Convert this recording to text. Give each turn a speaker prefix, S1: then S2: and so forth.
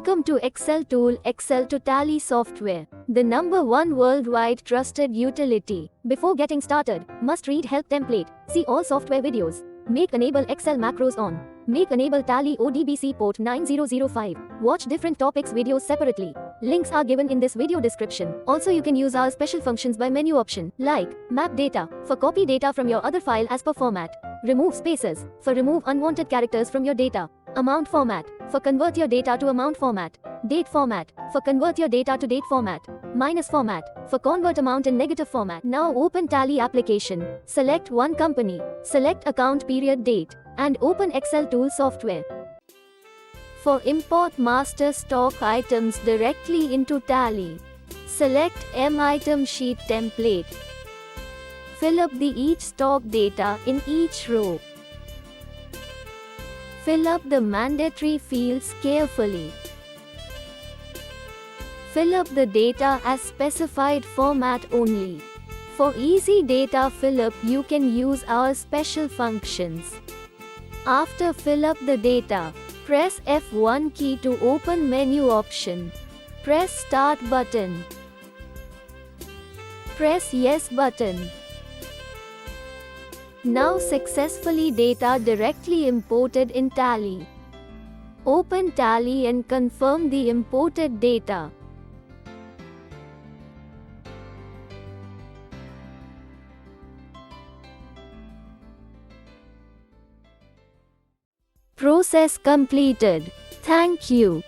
S1: Welcome to XLTOOL, Excel to Tally software, the #1 worldwide trusted utility. Before getting started, must read help template, see all software videos. Make enable Excel macros on. Make enable Tally ODBC port 9005. Watch different topics videos separately. Links are given in this video description. Also you can use our special functions by menu option, like map data, for copy data from your other file as per format. Remove spaces, for remove unwanted characters from your data. Amount format, for convert your data to amount format. Date format, for convert your data to date format. Minus format, for convert amount in negative format. Now open Tally application. Select one company. Select account period date. And open XLTOOL software. For import master stock items directly into Tally, select M item sheet template. Fill up the each stock data in each row. Fill up the mandatory fields carefully. Fill up the data as specified format only. For easy data fill-up you can use our special functions. After fill up the data, press F1 key to open menu option. Press Start button. Press Yes button. Now successfully data directly imported in Tally. Open Tally and confirm the imported data. Process completed. Thank you.